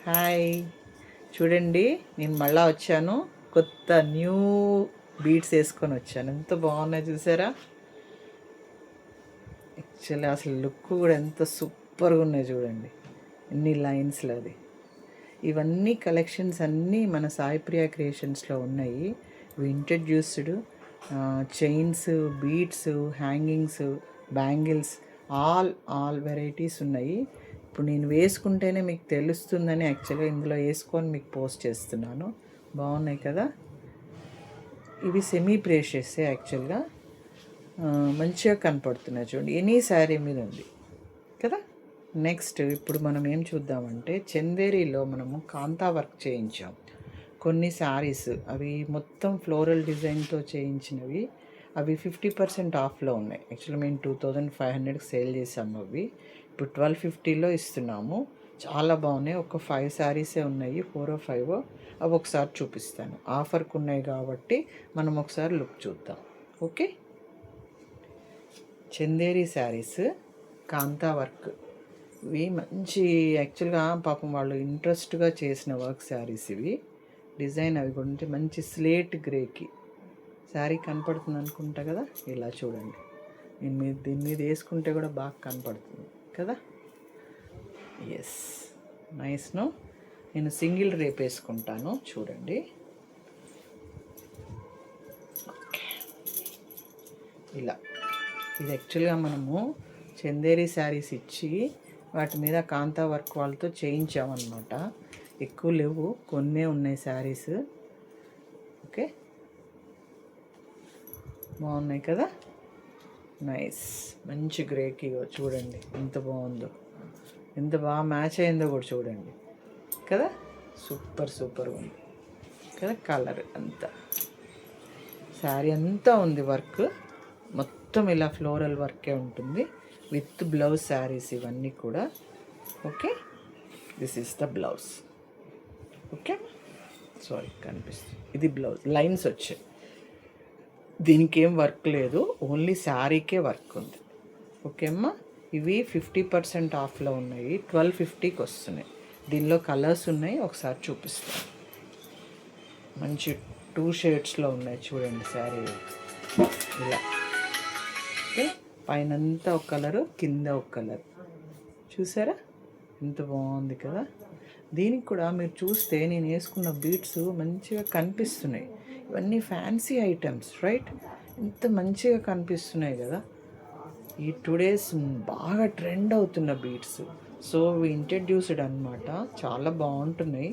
Hi, చూడండి నేను మళ్ళా వచ్చాను. కొత్త న్యూ బీట్స్ వేసుకొని వచ్చాను. ఎంత బాగున్నాయి చూసారా? యాక్చువల్లీ అసలు లుక్ కూడా ఎంత సూపర్గా ఉన్నాయి చూడండి, ఎన్ని లైన్స్లో అది. ఇవన్నీ కలెక్షన్స్ అన్నీ మన సాయిప్రియ క్రియేషన్స్లో ఉన్నాయి. ఇవి introduced chains, beads, hangings, bangles, all varieties ఉన్నాయి. ఇప్పుడు నేను వేసుకుంటేనే మీకు తెలుస్తుందని యాక్చువల్గా ఇందులో వేసుకొని మీకు పోస్ట్ చేస్తున్నాను. బాగున్నాయి కదా? ఇవి సెమీ ప్రేషియస్ యాక్చువల్గా, మంచిగా కనపడుతున్నాయి చూడండి. ఎనీ శారీ మీద ఉంది కదా. నెక్స్ట్ ఇప్పుడు మనం ఏం చూద్దామంటే, చందేరీలో మనము కాంతా వర్క్ చేయించాం కొన్ని శారీస్. అవి మొత్తం ఫ్లోరల్ డిజైన్తో చేయించినవి. అవి 50% ఆఫ్లో ఉన్నాయి. యాక్చువల్లీ మేము 2500కి సేల్ చేసాము. అవి ఇప్పుడు 1250లో ఇస్తున్నాము. చాలా బాగున్నాయి. ఒక 5 శారీసే ఉన్నాయి, 4 or 5. అవి ఒకసారి చూపిస్తాను. ఆఫర్కి ఉన్నాయి కాబట్టి మనం ఒకసారి లుక్ చూద్దాం. ఓకే, చందేరి శారీస్ కాంతా వర్క్. ఇవి మంచి యాక్చువల్గా పాపం వాళ్ళు ఇంట్రెస్ట్గా చేసిన వర్క్ శారీస్ ఇవి. డిజైన్ అవి కూడా మంచి స్లేట్ గ్రేకి శారీ కనపడుతుంది అనుకుంటా కదా. ఇలా చూడండి, నేను దీని మీద వేసుకుంటే కూడా బాగా కనపడుతుంది కదా. ఎస్, నైస్ను. నేను సింగిల్ రేప్ వేసుకుంటాను చూడండి. ఇలా ఇది యాక్చువల్గా మనము చందేరి శారీస్ ఇచ్చి వాటి మీద కాంతా వర్క్ వాళ్ళతో చేయించామన్నమాట. ఎక్కువ లేవు, కొన్నే ఉన్నాయి శారీస్. ఓకే, బాగున్నాయి కదా. నైస్, మంచి గ్రేకి చూడండి ఎంత బాగుందో, ఎంత బాగా మ్యాచ్ అయిందో కూడా చూడండి కదా. సూపర్గా ఉంది కదా. కలర్ అంతా, శారీ అంతా ఉంది వర్క్ మొత్తం. ఇలా ఫ్లోరల్ వర్కే ఉంటుంది విత్ బ్లౌజ్ శారీస్ ఇవన్నీ కూడా. Okay, this is the blouse. Okay, sorry కనిపిస్తుంది, ఇది బ్లౌజ్. లైన్స్ వచ్చాయి, దీనికి ఏం వర్క్ లేదు, ఓన్లీ శారీకే వర్క్ ఉంది. ఓకే అమ్మా, ఇవి 50% ఆఫ్లో ఉన్నాయి. 1250కి వస్తున్నాయి. దీనిలో కలర్స్ ఉన్నాయి, ఒకసారి చూపిస్తాను. మంచి 2 షేడ్స్లో ఉన్నాయి చూడండి శారీ. ఇలా ఓకే, పైనంతా ఒక కలరు, కింద ఒక కలర్. చూసారా ఎంత బాగుంది కదా. దీనికి కూడా మీరు చూస్తే నేను వేసుకున్న బీట్స్ మంచిగా కనిపిస్తున్నాయి. ఇవన్నీ ఫ్యాన్సీ ఐటమ్స్ రైట్, ఎంత మంచిగా కనిపిస్తున్నాయి కదా. ఈ 2 days బాగా ట్రెండ్ అవుతున్న బీట్స్. సో ఇంట్రడ్యూస్డ్ అనమాట. చాలా బాగుంటున్నాయి,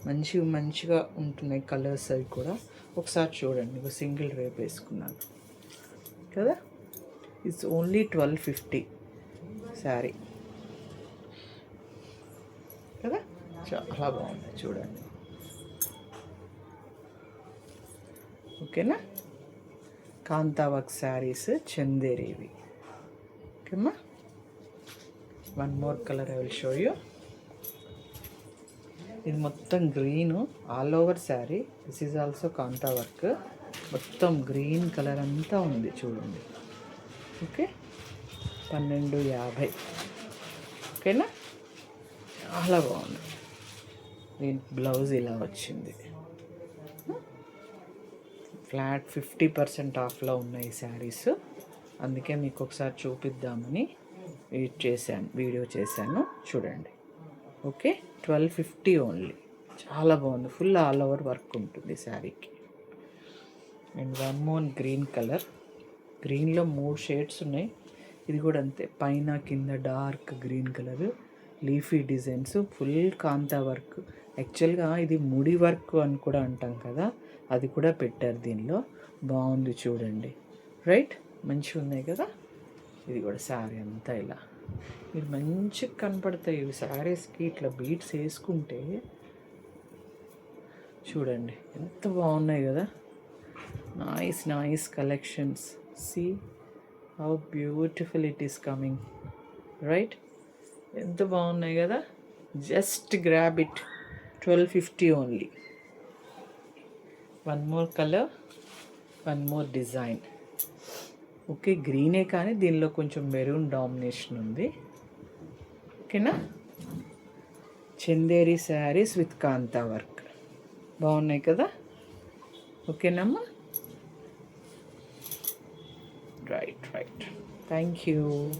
మంచిగా ఉంటున్నాయి కలర్స్ అవి కూడా. ఒకసారి చూడండి, ఒక సింగిల్ రేప్ వేసుకున్నాను కదా. ఇట్స్ ఓన్లీ 1250 శారీ కదా. చాలా బాగుంది చూడండి. ఓకేనా, కాంతా వర్క్ శారీస్ చందేరివి. ఓకేమ్మా, one more colour I will show you. ఇది మొత్తం green all over sari. This is also kantha work. మొత్తం గ్రీన్ కలర్ అంతా ఉంది చూడండి. ఓకే, 1250. ఓకేనా, చాలా బాగుంది. దీని బ్లౌజ్ ఇలా వచ్చింది. ఫ్లాట్ 50% ఆఫ్లో ఉన్నాయి శారీస్. అందుకే మీకు ఒకసారి చూపిద్దామని వీడియో చేశాను చూడండి. Okay, 1250 only. చాలా బాగుంది, ఫుల్ ఆల్ ఓవర్ వర్క్ ఉంటుంది శారీకి. And one more green colour. గ్రీన్లో 3 షేడ్స్ ఉన్నాయి. ఇది కూడా అంతే, పైన కింద dark green colour, leafy designs, full kantha work. యాక్చువల్గా ఇది ముడి వర్క్ అని కూడా అంటాం కదా, అది కూడా పెట్టారు దీనిలో. బాగుంది చూడండి రైట్, మంచిగా ఉన్నాయి కదా. ఇది కూడా శారీ అంతా ఇలా మీరు మంచిగా కనపడతాయి. ఇవి శారీస్కి ఇట్లా బీట్స్ వేసుకుంటే చూడండి ఎంత బాగున్నాయి కదా. Nice collections. See how beautiful it is coming right. ఎంత బాగున్నాయి కదా. Just grab it, 1250 only. One more colour, one more design. Okay, గ్రీనే కానీ దీనిలో కొంచెం మెరూన్ డామినేషన్ ఉంది. ఓకేనా, Chanderi saris with kantha work బాగున్నాయి కదా. ఓకేనమ్మా. రైట్. Thank you.